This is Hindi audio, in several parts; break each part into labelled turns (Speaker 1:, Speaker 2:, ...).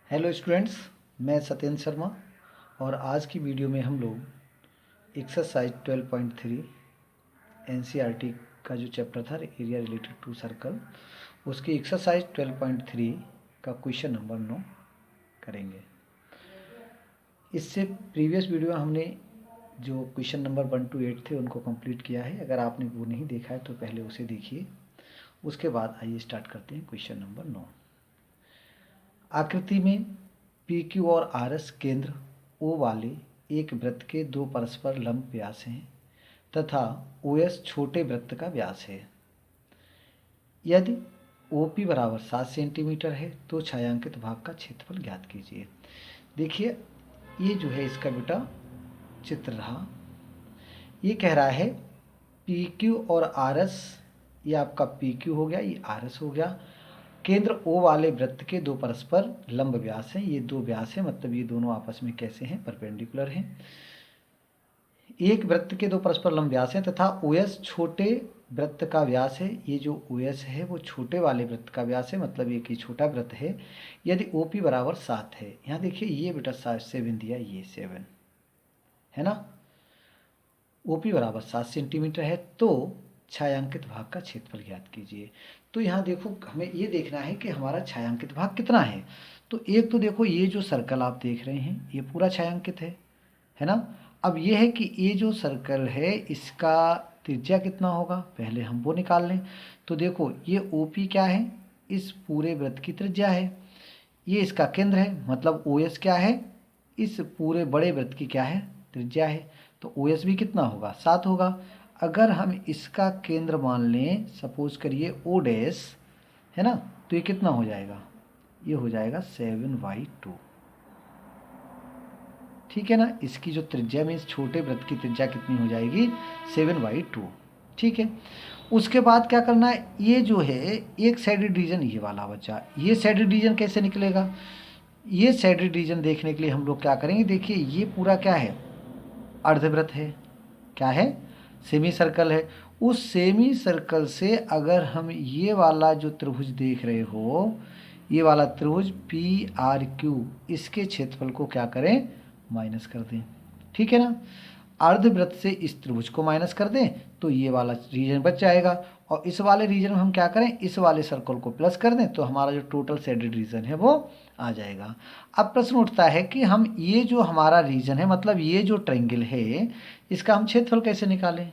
Speaker 1: हेलो स्टूडेंट्स, मैं सत्येंद्र शर्मा और आज की वीडियो में हम लोग एक्सरसाइज 12.3 एनसीईआरटी का जो चैप्टर था एरिया रिलेटेड टू सर्कल, उसकी एक्सरसाइज 12.3 का क्वेश्चन नंबर 9 करेंगे। इससे प्रीवियस वीडियो में हमने जो क्वेश्चन नंबर 1 to 8 थे उनको कंप्लीट किया है। अगर आपने वो नहीं देखा है तो पहले उसे देखिए, उसके बाद आइए स्टार्ट करते हैं क्वेश्चन नंबर 9। आकृति में पी क्यू और आर एस केंद्र ओ वाले एक वृत्त के दो परस्पर लंब व्यास हैं तथा ओ एस छोटे वृत्त का व्यास है। यदि ओ पी बराबर 7 सेंटीमीटर है तो छायांकित भाग का क्षेत्रफल ज्ञात कीजिए। देखिए, ये जो है इसका बेटा चित्र रहा। ये कह रहा है पी क्यू और आर एस, ये आपका पी क्यू हो गया, ये आर एस हो गया। केंद्र ओ वाले वृत्त के दो परस्पर लंब व्यास हैं। ये दो व्यास हैं, मतलब ये दोनों आपस में कैसे हैं, परपेंडिकुलर हैं। एक वृत्त के दो परस्पर लंब व्यास हैं तथा ओ एस छोटे वृत्त का व्यास है। ये जो ओ एस है वो छोटे वाले वृत्त का व्यास है, मतलब ये कि छोटा वृत्त है। यदि ओ पी बराबर 7 है, यहाँ देखिए ये बेटा 7 दिया, ये 7 है ना। ओ पी बराबर 7 सेंटीमीटर है तो छायांकित भाग का क्षेत्रफल ज्ञात कीजिए। तो यहाँ देखो, हमें ये देखना है कि हमारा छायांकित भाग कितना है। तो एक तो देखो, ये जो सर्कल आप देख रहे हैं ये पूरा छायांकित है ना। अब ये है कि ये जो सर्कल है इसका त्रिज्या कितना होगा, पहले हम वो निकाल लें। तो देखो, ये ओ पी क्या है, इस पूरे वृत्त की त्रिज्या है। ये इसका केंद्र है, मतलब ओ एस क्या है, इस पूरे बड़े वृत्त की क्या है, त्रिज्या है। तो ओ एस भी कितना होगा, 7 होगा। अगर हम इसका केंद्र मान लें, सपोज करिए ओ डैश, है ना, तो ये कितना हो जाएगा, ये हो जाएगा 7/2। ठीक है ना। इसकी जो त्रिज्या में इस छोटे वृत्त की त्रिज्या कितनी हो जाएगी, 7/2। ठीक है। उसके बाद क्या करना है, ये जो है एक साइडेड रीजन ये वाला बचा, ये साइडेड रीजन कैसे निकलेगा। ये साइडेड रीजन देखने के लिए हम लोग क्या करेंगे, देखिए ये पूरा क्या है, अर्धवृत्त है, क्या है, सेमी सर्कल है। उस सेमी सर्कल से अगर हम ये वाला जो त्रिभुज देख रहे हो, ये वाला त्रिभुज पी आर क्यू, इसके क्षेत्रफल को क्या करें, माइनस कर दें। ठीक है ना। अर्धवृत्त से इस त्रिभुज को माइनस कर दें तो ये वाला रीजन बच जाएगा, और इस वाले रीजन में हम क्या करें, इस वाले सर्कल को प्लस कर दें तो हमारा जो टोटल शेडेड रीजन है वो आ जाएगा। अब प्रश्न उठता है कि हम ये जो हमारा रीजन है, मतलब ये जो ट्रायंगल है, इसका हम क्षेत्रफल कैसे निकालें।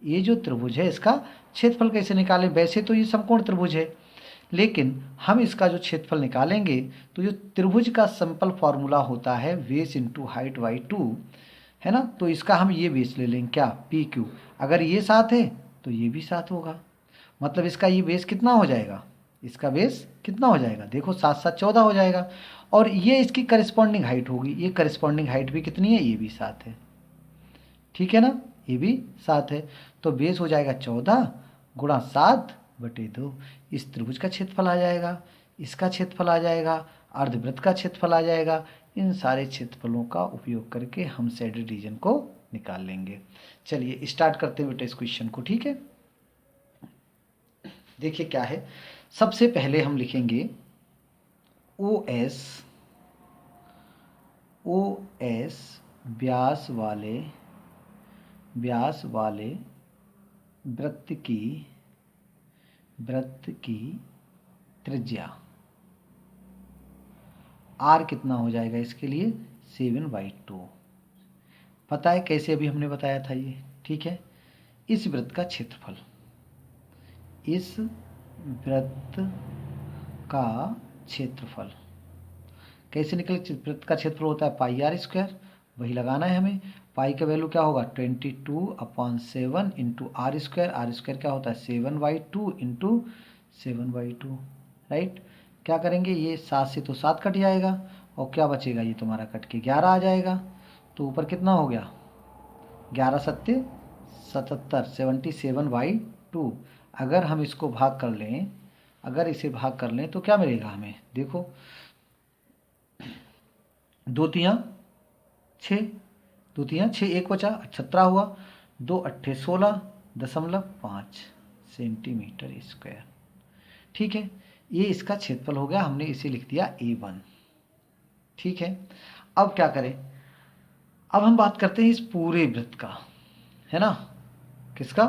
Speaker 1: ये जो त्रिभुज है इसका क्षेत्रफल कैसे निकालें। वैसे तो ये समकोण त्रिभुज है, लेकिन हम इसका जो क्षेत्रफल निकालेंगे तो जो त्रिभुज का सिंपल फॉर्मूला होता है बेस इंटू हाइट बाई 2, है ना। तो इसका हम ये बेस ले लेंगे, क्या, पी क्यू। अगर ये 7 है तो ये भी 7 होगा, मतलब इसका ये बेस कितना हो जाएगा, इसका बेस कितना हो जाएगा, देखो 7 7 14 हो जाएगा। और ये इसकी करस्पॉन्डिंग हाइट होगी, ये करस्पॉन्डिंग हाइट भी कितनी है, ये भी 7 है। ठीक है ना, ये भी 7 है। तो बेस हो जाएगा 14 गुणा 7/2। इस त्रिभुज का क्षेत्रफल आ जाएगा, इसका क्षेत्रफल आ जाएगा, अर्धवृत्त का क्षेत्रफल आ जाएगा। इन सारे क्षेत्रफलों का उपयोग करके हम शेडेड रीजन को निकाल लेंगे। चलिए स्टार्ट करते हैं बेटा इस क्वेश्चन को। ठीक है, देखिए क्या है। सबसे पहले हम लिखेंगे ओ एस व्यास वाले वृत्त की त्रिज्या आर कितना हो जाएगा, इसके लिए 7/2। पता है कैसे, अभी हमने बताया था ये। ठीक है। इस वृत्त का क्षेत्रफल, इस वृत्त का क्षेत्रफल कैसे निकले, वृत्त का क्षेत्रफल होता है पाई आर स्क्वायर, वही लगाना है हमें। पाई का वैल्यू क्या होगा, 22/7 into r square. R square क्या होता है, 7/2 इंटू 7/2, राइट। क्या करेंगे, ये 7 से तो 7 कट जाएगा, और क्या बचेगा, ये तुम्हारा कट के 11 आ जाएगा। तो ऊपर कितना हो गया, 11 सत्ते 77, 77/2। अगर हम इसको भाग कर लें, अगर इसे भाग कर लें तो क्या मिलेगा हमें, देखो 2 तियाँ 6, 2 तियाँ 6, 1 बचा 17 हुआ, 2 अट्ठे 16.5 सेंटीमीटर स्क्वायर। ठीक है, ये इसका क्षेत्रफल हो गया, हमने इसे लिख दिया A1। ठीक है, अब क्या करें, अब हम बात करते हैं इस पूरे वृत्त का, है ना, किसका,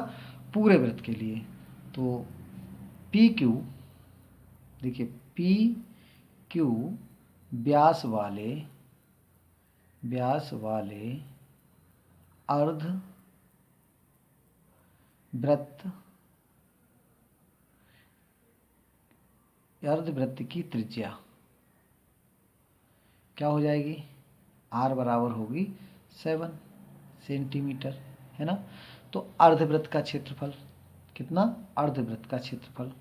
Speaker 1: पूरे वृत्त के लिए। तो पी क्यू, देखिए पी क्यू व्यास वाले अर्ध वृत्त की त्रिज्या क्या हो जाएगी, r बराबर होगी 7 सेंटीमीटर, है ना। तो अर्धवृत्त का क्षेत्रफल कितना, अर्धवृत्त का क्षेत्रफल,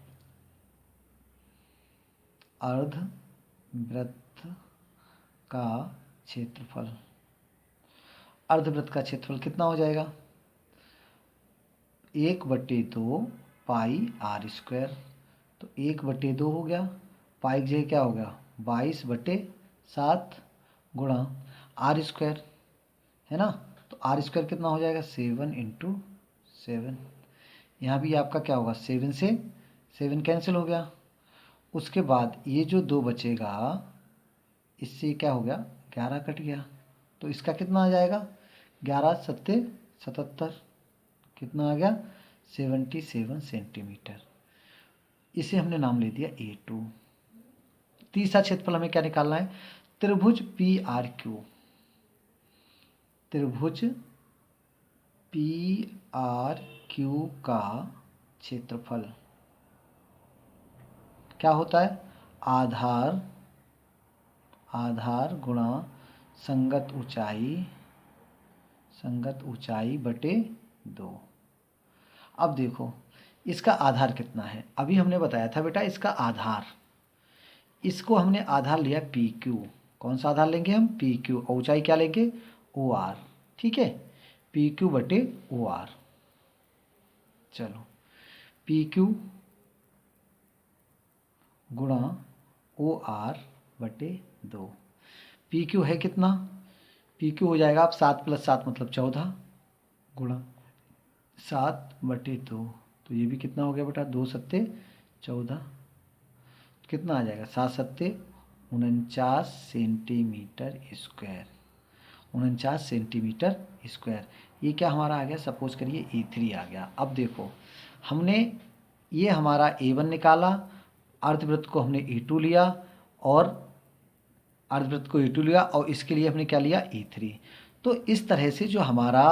Speaker 1: अर्धवृत्त का क्षेत्रफल, अर्धवृत्त का क्षेत्रफल कितना हो जाएगा, 1/2 पाई आर स्क्वायर। तो 1/2 हो गया, पाई की जगह क्या हो गया 22/7 गुणा आर स्क्वायर, है ना। तो आर स्क्वायर कितना हो जाएगा 7 × 7। यहाँ भी आपका क्या होगा 7 से 7 कैंसिल हो गया। उसके बाद ये जो 2 बचेगा, इससे क्या हो गया 11 कट गया। तो इसका कितना आ जाएगा 11 × 7 = 77, कितना आ गया 77 सेंटीमीटर। इसे हमने नाम ले दिया A2। तीसरा क्षेत्रफल हमें क्या निकालना है, त्रिभुज PRQ, त्रिभुज PRQ का क्षेत्रफल क्या होता है, आधार गुणा संगत ऊंचाई बटे 2। अब देखो इसका आधार कितना है, अभी हमने बताया था बेटा इसका आधार, इसको हमने आधार लिया PQ। कौन सा आधार लेंगे हम, PQ, और ऊंचाई क्या लेंगे OR, ठीक है, PQ बटे OR। चलो PQ गुणा OR बटे 2। PQ है कितना, PQ हो जाएगा आप 7 + 7 मतलब 14 गुणा 7/2। तो ये भी कितना हो गया बेटा 2 × 7 = 14, कितना आ जाएगा 7 × 7 = 49 सेंटीमीटर स्क्वायर, 49 सेंटीमीटर स्क्वायर। ये क्या हमारा आ गया, सपोज करिए A3 आ गया। अब देखो हमने ये हमारा A1 निकाला, अर्धवृत्त को हमने A2 लिया, और अर्धवृत्त को A2 लिया, और इसके लिए हमने क्या लिया A3। तो इस तरह से जो हमारा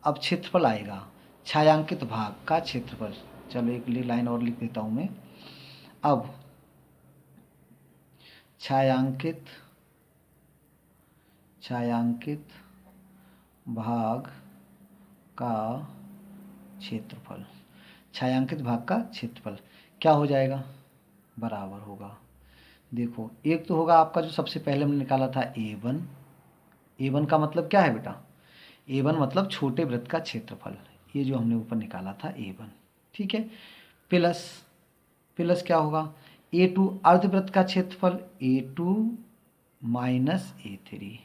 Speaker 1: अब क्षेत्रफल आएगा, छायांकित भाग का क्षेत्रफल, चलो एक लाइन और लिख देता हूँ मैं। अब छायांकित भाग का क्षेत्रफल, छायांकित भाग का क्षेत्रफल क्या हो जाएगा, बराबर होगा, देखो एक तो होगा आपका जो सबसे पहले हमने निकाला था A1। A1 का मतलब क्या है बेटा, A1 मतलब छोटे वृत्त का क्षेत्रफल, ये जो हमने ऊपर निकाला था A1, ठीक है। प्लस क्या होगा A2 अर्धवृत्त का क्षेत्रफल, A2 - A3,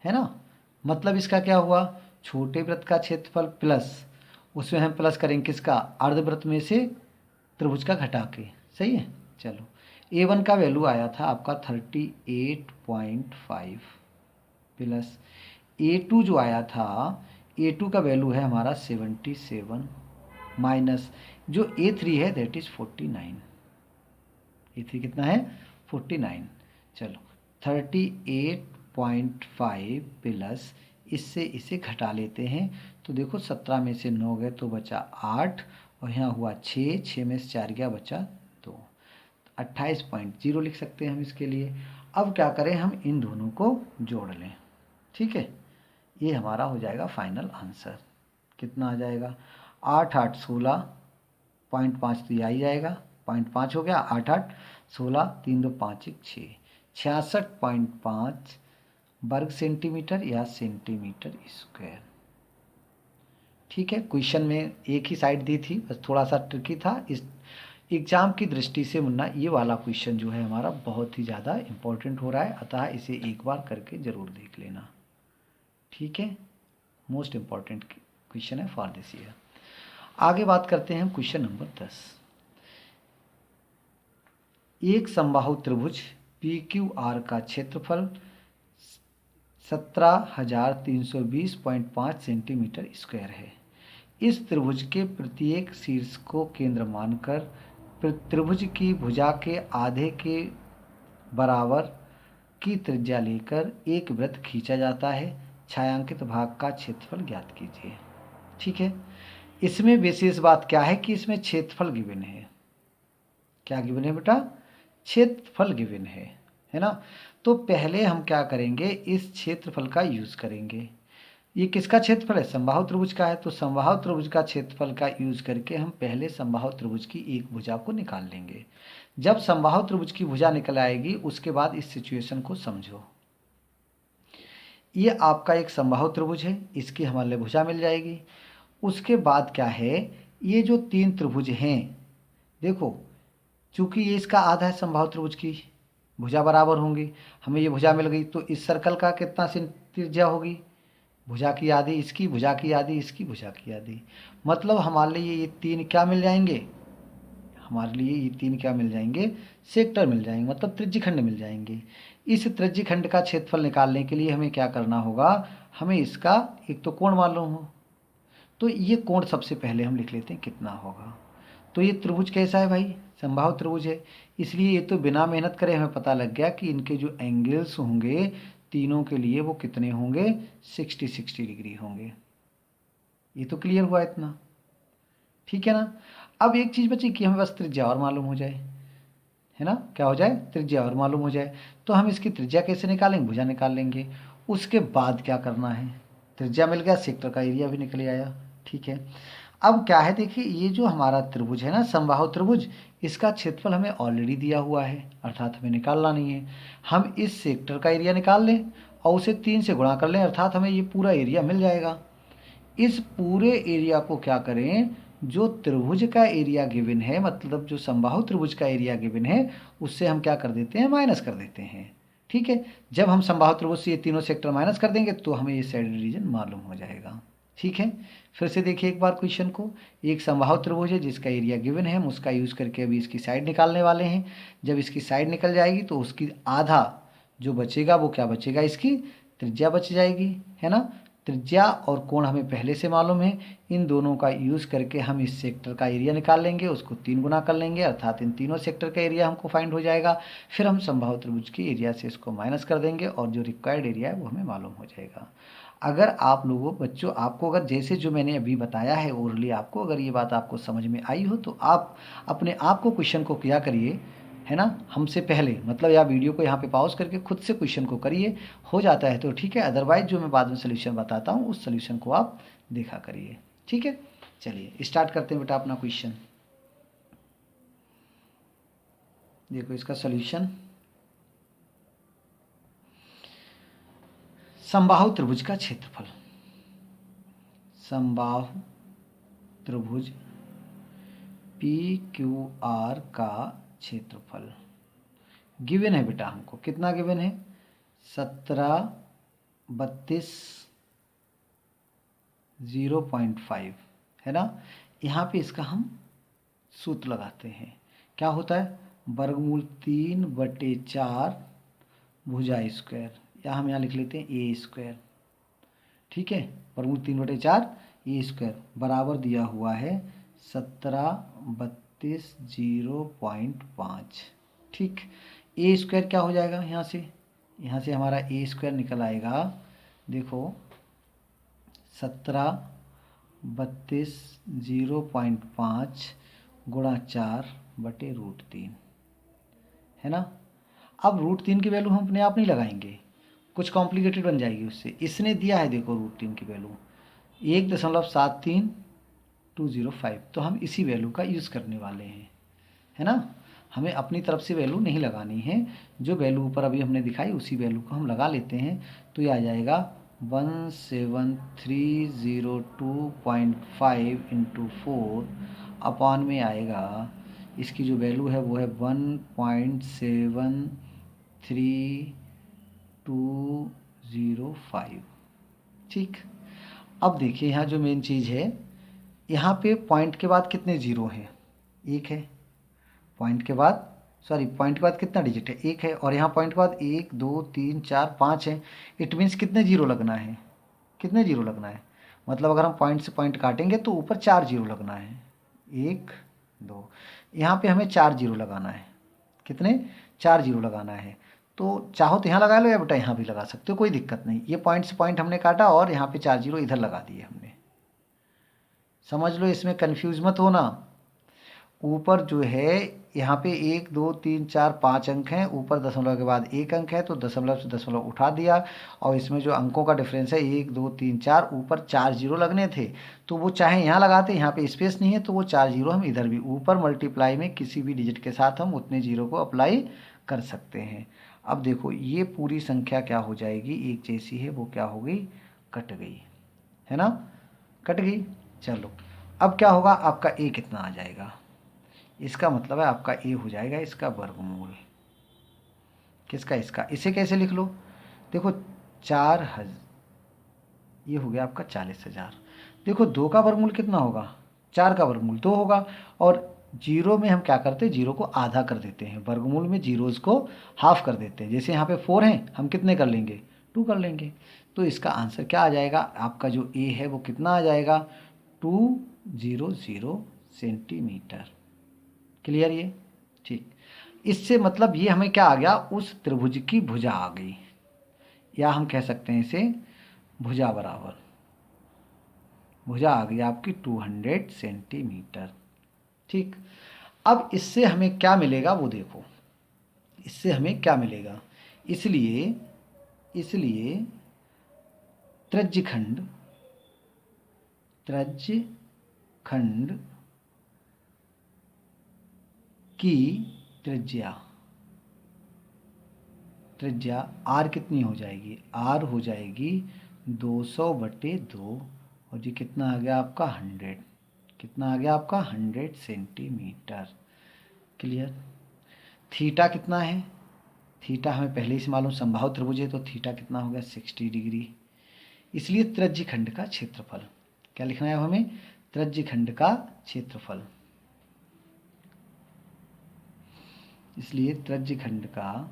Speaker 1: है ना। मतलब इसका क्या हुआ, छोटे वृत्त का क्षेत्रफल प्लस, उसमें हम प्लस करेंगे किसका, अर्धवृत्त में से त्रिभुज का घटा के, सही है। चलो A1 का वैल्यू आया था आपका 38.5 प्लस A2 जो आया था, A2 का वैल्यू है हमारा 77 माइनस जो A3 है दैट इज 49। A3 कितना है 49। चलो 38.5 प्लस इससे इसे घटा लेते हैं, तो देखो 17 में से 9 गए तो बचा 8, और यहाँ हुआ 6 में से 4 गया बचा 2, 28.0 लिख सकते हैं हम इसके लिए। अब क्या करें, हम इन दोनों को जोड़ लें, ठीक है। ये हमारा हो जाएगा फाइनल आंसर, कितना आ जाएगा 8 8 16.5, तो ये आ ही जाएगा 0.5 हो गया, 8 8 16 3 2 5 1 6, 66.5 वर्ग सेंटीमीटर या सेंटीमीटर स्क्वायर। ठीक है, क्वेश्चन में एक ही साइड दी थी, बस थोड़ा सा ट्रिकी था। इस एग्जाम की दृष्टि से मुन्ना ये वाला क्वेश्चन जो है हमारा बहुत ही ज़्यादा इम्पोर्टेंट हो रहा है, अतः इसे एक बार करके ज़रूर देख लेना, ठीक है। मोस्ट इम्पॉर्टेंट क्वेश्चन है फॉर दिस ईयर। आगे बात करते हैं क्वेश्चन नंबर 10। एक समबाहु त्रिभुज PQR का क्षेत्रफल 17,320.5 सेंटीमीटर स्क्वायर है। इस त्रिभुज के प्रत्येक शीर्ष को केंद्र मानकर त्रिभुज की भुजा के आधे के बराबर की त्रिज्या लेकर एक वृत्त खींचा जाता है। छायांकित भाग का क्षेत्रफल ज्ञात कीजिए। ठीक है, इसमें विशेष बात क्या है कि इसमें क्षेत्रफल गिवन है। क्या गिवन है बेटा? क्षेत्रफल गिवन है ना। तो पहले हम क्या करेंगे, इस क्षेत्रफल का यूज करेंगे। ये किसका क्षेत्रफल है? समबाहु त्रिभुज का है। तो समबाहु त्रिभुज का क्षेत्रफल का यूज करके हम पहले समबाहु त्रिभुज की एक भुजा को निकाल लेंगे। जब समबाहु त्रिभुज की भुजा निकल आएगी उसके बाद इस सिचुएशन को समझो। ये आपका एक समबाहु त्रिभुज है, इसकी हमारे भुजा मिल जाएगी। उसके बाद क्या है, ये जो तीन त्रिभुज हैं, देखो चूंकि ये इसका आधा है, समबाहु त्रिभुज की भुजा बराबर होंगी, हमें ये भुजा मिल गई। तो इस सर्कल का कितना त्रिज्या होगी? भुजा की आधी इसकी, भुजा की आधी इसकी, भुजा की आधी। मतलब हमारे लिए ये तीन क्या मिल जाएंगे? हमारे लिए ये तीन क्या मिल जाएंगे? सेक्टर मिल जाएंगे, मतलब त्रिज्यखंड मिल जाएंगे। इस त्रिज्यखंड का क्षेत्रफल निकालने के लिए हमें क्या करना होगा? हमें इसका एक तो कोण मालूम हो, तो ये कोण सबसे पहले हम लिख लेते हैं कितना होगा। तो ये त्रिभुज कैसा है भाई? समबाहु त्रिभुज है, इसलिए ये तो बिना मेहनत करे हमें पता लग गया कि इनके जो एंगल्स होंगे तीनों के लिए वो कितने होंगे? 60 डिग्री होंगे। ये तो क्लियर हुआ इतना, ठीक है ना। अब एक चीज़ बची कि हमें बस त्रिज्या और मालूम हो जाए, है ना। क्या हो जाए? त्रिज्या और मालूम हो जाए। तो हम इसकी त्रिज्या कैसे निकालेंगे? भुजा निकाल लेंगे। उसके बाद क्या करना है? त्रिज्या मिल गया, सेक्टर का एरिया भी निकल आया, ठीक है। अब क्या है, देखिए ये जो हमारा त्रिभुज है ना, समबाहु त्रिभुज, इसका क्षेत्रफल हमें ऑलरेडी दिया हुआ है, अर्थात हमें निकालना नहीं है। हम इस सेक्टर का एरिया निकाल लें और उसे 3 से गुणा कर लें, अर्थात हमें ये पूरा एरिया मिल जाएगा। इस पूरे एरिया को क्या करें, जो त्रिभुज का एरिया गिवन है, मतलब जो समबाहु त्रिभुज का एरिया गिवन है, उससे हम क्या कर देते हैं? माइनस कर देते हैं, ठीक है। जब हम समबाहु त्रिभुज से ये तीनों सेक्टर माइनस कर देंगे तो हमें ये साइड रीजन मालूम हो जाएगा, ठीक है। फिर से देखिए एक बार क्वेश्चन को। एक समबाहु त्रिभुज है जिसका एरिया गिवन है, हम उसका यूज़ करके अभी इसकी साइड निकालने वाले हैं। जब इसकी साइड निकल जाएगी तो उसकी आधा जो बचेगा वो क्या बचेगा? इसकी त्रिज्या बच जाएगी, है ना। त्रिज्या और कोण हमें पहले से मालूम है, इन दोनों का यूज़ करके हम इस सेक्टर का एरिया निकाल लेंगे, उसको 3 गुना कर लेंगे, अर्थात इन तीनों सेक्टर का एरिया हमको फाइंड हो जाएगा। फिर हम समबाहु त्रिभुज की एरिया से इसको माइनस कर देंगे और जो रिक्वायर्ड एरिया है वो हमें मालूम हो जाएगा। अगर आप लोगों बच्चों, आपको अगर जैसे जो मैंने अभी बताया है ओरली, आपको अगर ये बात आपको समझ में आई हो तो आप अपने आप को क्वेश्चन को किया करिए, है ना, हमसे पहले। मतलब या वीडियो को यहाँ पे पॉज करके खुद से क्वेश्चन को करिए, हो जाता है तो ठीक है, अदरवाइज जो मैं बाद में सोल्यूशन बताता हूँ उस सोल्यूशन को आप देखा करिए, ठीक है। चलिए स्टार्ट करते हैं बेटा अपना क्वेश्चन। देखो इसका सोल्यूशन, समबाहु त्रिभुज का क्षेत्रफल, समबाहु त्रिभुज PQR का क्षेत्रफल गिवन है बेटा, हमको कितना गिवन है? 1732.0.5, है ना। यहाँ पे इसका हम सूत्र लगाते हैं, क्या होता है? वर्गमूल 3/4 भुजा स्क्वायर, या हम यहाँ लिख लेते हैं ए स्क्वायर, ठीक है। वर्गमूल 3/4 ए स्क्वायर बराबर दिया हुआ है 1732.0.5, ठीक। ए स्क्वायर क्या हो जाएगा? यहाँ से हमारा ए स्क्वायर निकल आएगा, देखो 1732.0.5 गुणा 4/√3, है ना। अब √3 की वैल्यू हम अपने आप नहीं लगाएंगे, कुछ कॉम्प्लिकेटेड बन जाएगी उससे। इसने दिया है देखो √3 की वैल्यू 1.73205, तो हम इसी वैल्यू का यूज़ करने वाले हैं, है ना। हमें अपनी तरफ से वैल्यू नहीं लगानी है, जो वैल्यू ऊपर अभी हमने दिखाई उसी वैल्यू को हम लगा लेते हैं। तो ये आ जाएगा 17302.5 × 4 अपॉन में आएगा, इसकी जो वैल्यू है वो है 1.73205, ठीक। अब देखिए यहाँ जो मेन चीज़ है, यहाँ पे पॉइंट के बाद कितने जीरो हैं? एक है, पॉइंट के बाद सॉरी, पॉइंट के बाद कितना डिजिट है, एक है, और यहाँ पॉइंट के बाद 1 2 3 4 5 है। इट मीन्स कितने जीरो लगना है, कितने जीरो लगना है, मतलब अगर हम पॉइंट से पॉइंट काटेंगे तो ऊपर 4 जीरो लगना है, 1 2, यहाँ पे हमें 4 जीरो लगाना है, कितने, 4 जीरो लगाना है। तो चाहो तो यहाँ लगा लो या बेटा यहाँ भी लगा सकते हो, कोई दिक्कत नहीं। ये पॉइंट से पॉइंट हमने काटा और यहाँ पे 4 जीरो इधर लगा दिए हमने, समझ लो, इसमें कंफ्यूज मत होना। ऊपर जो है यहाँ पे 1 2 3 4 5 अंक हैं, ऊपर दशमलव के बाद एक अंक है, तो दशमलव से दशमलव उठा दिया, और इसमें जो अंकों का डिफरेंस है 1 2 3 4, ऊपर 4 जीरो लगने थे, तो वो चाहे यहाँ लगाते, यहाँ पे स्पेस नहीं है तो वो 4 जीरो हम इधर भी ऊपर मल्टीप्लाई में किसी भी डिजिट के साथ हम उतने जीरो को अप्लाई कर सकते हैं। अब देखो ये पूरी संख्या क्या हो जाएगी, एक जैसी है, वो क्या हो गई, कट गई, है ना, कट गई। चलो अब क्या होगा, आपका ए कितना आ जाएगा, इसका मतलब है आपका ए हो जाएगा इसका वर्गमूल, किसका, इसका। इसे कैसे लिख लो, देखो 4,000, ये हो गया आपका 40,000। देखो 2 का वर्गमूल कितना होगा, 4 का वर्गमूल 2 होगा, और जीरो में हम क्या करते हैं, जीरो को आधा कर देते हैं, वर्गमूल में जीरोज को हाफ कर देते हैं। जैसे यहाँ पे 4 हैं, हम कितने कर लेंगे, 2 कर लेंगे। तो इसका आंसर क्या आ जाएगा, आपका जो ए है वो कितना आ जाएगा, 200 सेंटीमीटर। क्लियर ये, ठीक। इससे मतलब ये हमें क्या आ गया, उस त्रिभुज की भुजा आ गई, या हम कह सकते हैं इसे भुजा बराबर, भुजा आ गई आपकी 200 सेंटीमीटर, ठीक। अब इससे हमें क्या मिलेगा वो देखो, इससे हमें क्या मिलेगा, इसलिए इसलिए त्रिज्यखंड, त्रिज्यखंड की त्रिज्या, त्रिज्या आर कितनी हो जाएगी, आर हो जाएगी 200/2, और ये कितना आ गया आपका 100, कितना आ गया आपका 100 सेंटीमीटर। क्लियर। थीटा कितना है, थीटा हमें पहले ही से मालूम, समबाहु त्रिभुज है तो थीटा कितना हो गया 60 डिग्री। इसलिए त्रिज्यखंड का क्षेत्रफल, क्या लिखना है हमें, त्रिज्यखंड का क्षेत्रफल, इसलिए त्रिज्यखंड का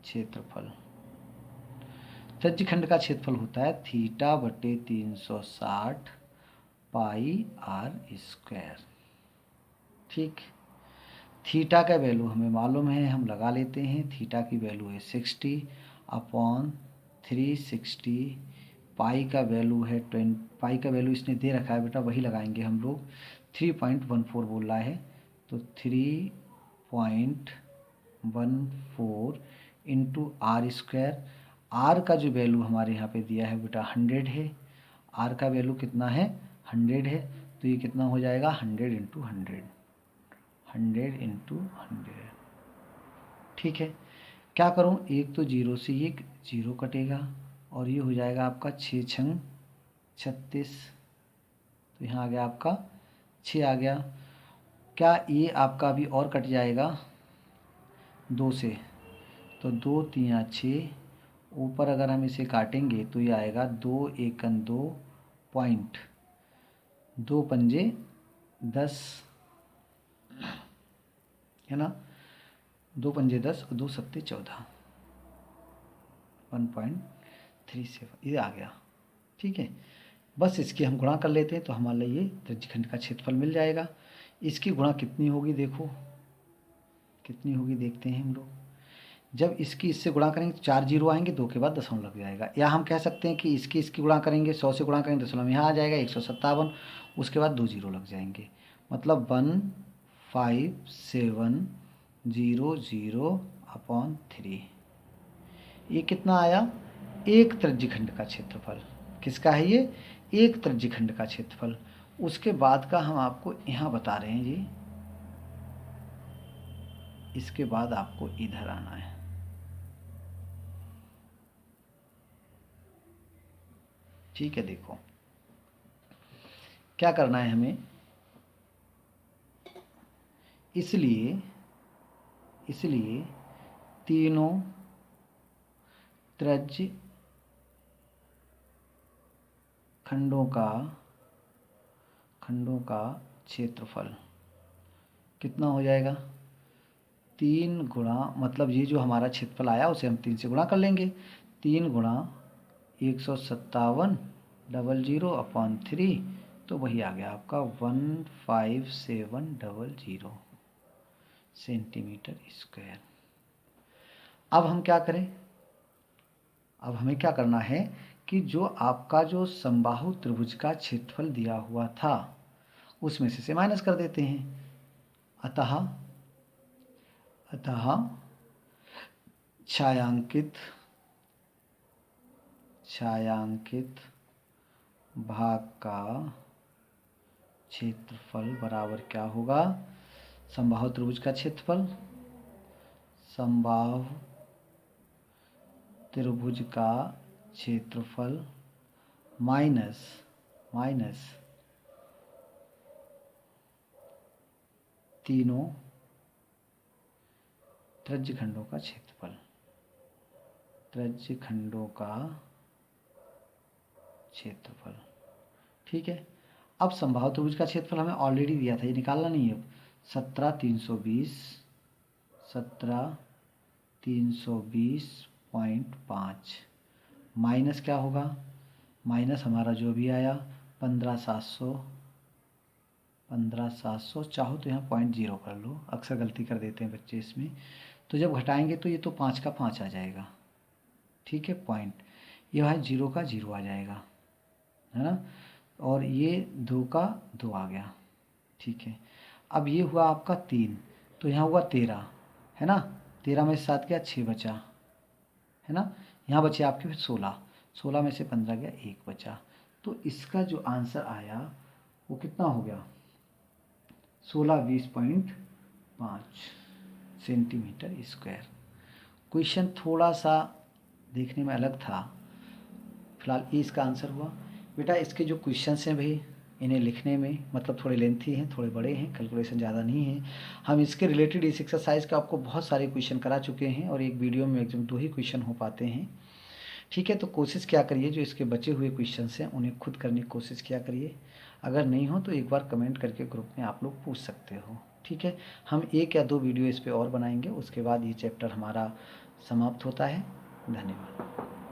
Speaker 1: क्षेत्रफल, त्रिज्यखंड का क्षेत्रफल होता है θ/360 पाई आर स्क्वायर, ठीक। थीटा का वैल्यू हमें मालूम है, हम लगा लेते हैं, थीटा की वैल्यू है 60/360, पाई का वैल्यू है 20, पाई का वैल्यू इसने दे रखा है बेटा, वही लगाएंगे हम लोग, 3.14 बोल रहा है, तो 3.14 इंटू आर स्क्वायर। आर का जो वैल्यू हमारे यहाँ पे दिया है बेटा 100 है, आर का वैल्यू कितना है 100 है, तो ये कितना हो जाएगा 100 इंटू 100, 100 इंटू 100, ठीक है। क्या करूँ, एक तो जीरो से एक जीरो कटेगा, और ये हो जाएगा आपका 6 छंग 36, तो यहाँ आ गया आपका 6 आ गया। क्या ये आपका अभी और कट जाएगा 2 से, तो 2 3 6, ऊपर अगर हम इसे काटेंगे तो ये आएगा 2 एकन 2 पॉइंट, 2 पंजे 10, है ना, 2 पंजे 10 और 2 सत्ते 14, 1.37 ये आ गया, ठीक है। बस इसकी हम गुणा कर लेते हैं तो हमारे लिए ये त्रिज्यखंड का क्षेत्रफल मिल जाएगा। इसकी गुणा कितनी होगी, देखो कितनी होगी, देखते हैं हम लोग। जब इसकी इससे गुणा करेंगे तो 4 जीरो आएंगे, 2 के बाद दशमलव लग जाएगा, या हम कह सकते हैं कि इसकी गुणा करेंगे, 100 से गुणा करेंगे दशमलव यहाँ आ जाएगा 157, उसके बाद 2 जीरो लग जाएंगे, मतलब 157,003। ये कितना आया, एक त्रिज्यखंड का क्षेत्रफल, किसका है ये, एक त्रिज्यखंड का क्षेत्रफल। उसके बाद का हम आपको यहाँ बता रहे हैं जी, इसके बाद आपको इधर आना है, ठीक है। देखो क्या करना है हमें, इसलिए तीनों त्रिज्य खंडों का क्षेत्रफल,
Speaker 2: कितना हो जाएगा, 3 गुणा, मतलब ये जो हमारा क्षेत्रफल आया उसे हम 3 से गुणा कर लेंगे। 3 गुणा 157,000/3, तो वही आ गया आपका 15700 सेंटीमीटर स्क्वायर। अब हम क्या करें, अब हमें क्या करना है कि जो आपका जो समबाहु त्रिभुज का क्षेत्रफल दिया हुआ था उसमें से माइनस कर देते हैं। अतः छायांकित भाग का क्षेत्रफल बराबर क्या होगा, समबाहु त्रिभुज का क्षेत्रफल, समबाहु त्रिभुज का क्षेत्रफल माइनस तीनों त्रिज्यखंडों का क्षेत्रफल, ठीक है। अब समबाहु त्रिभुज का क्षेत्रफल हमें ऑलरेडी दिया था, ये निकालना नहीं है। 17,320.5 माइनस क्या होगा, माइनस हमारा जो भी आया 15,700, चाहो तो यहाँ 0.0 कर लो, अक्सर गलती कर देते हैं बच्चे इसमें। तो जब घटाएंगे तो ये तो 5 का 5 आ जाएगा, ठीक है, पॉइंट, ये भाई 0 का 0 आ जाएगा, है ना, और ये 2 का 2 आ गया, ठीक है। अब ये हुआ आपका 3, तो यहाँ हुआ 13, है ना, 13 में से 7 गया 6 बचा, है ना, यहाँ बचे आपके फिर 16 में से 15 गया 1 बचा। तो इसका जो आंसर आया वो कितना हो गया, 1620.5 सेंटीमीटर स्क्वायर। क्वेश्चन थोड़ा सा देखने में अलग था, फिलहाल ये इसका आंसर हुआ। बेटा इसके जो क्वेश्चंस हैं भाई, इन्हें लिखने में मतलब थोड़े लेंथी हैं, थोड़े बड़े हैं, कैलकुलेशन ज़्यादा नहीं है। हम इसके रिलेटेड इस एक्सरसाइज का आपको बहुत सारे क्वेश्चन करा चुके हैं और एक वीडियो में मैक्सिमम 2 ही क्वेश्चन हो पाते हैं, ठीक है। तो कोशिश क्या करिए, जो इसके बचे हुए क्वेश्चन हैं उन्हें खुद करने की कोशिश क्या करिए। अगर नहीं हो तो एक बार कमेंट करके ग्रुप में आप लोग पूछ सकते हो, ठीक है। हम 1 या 2 वीडियो इस पर और बनाएंगे, उसके बाद ये चैप्टर हमारा समाप्त होता है। धन्यवाद।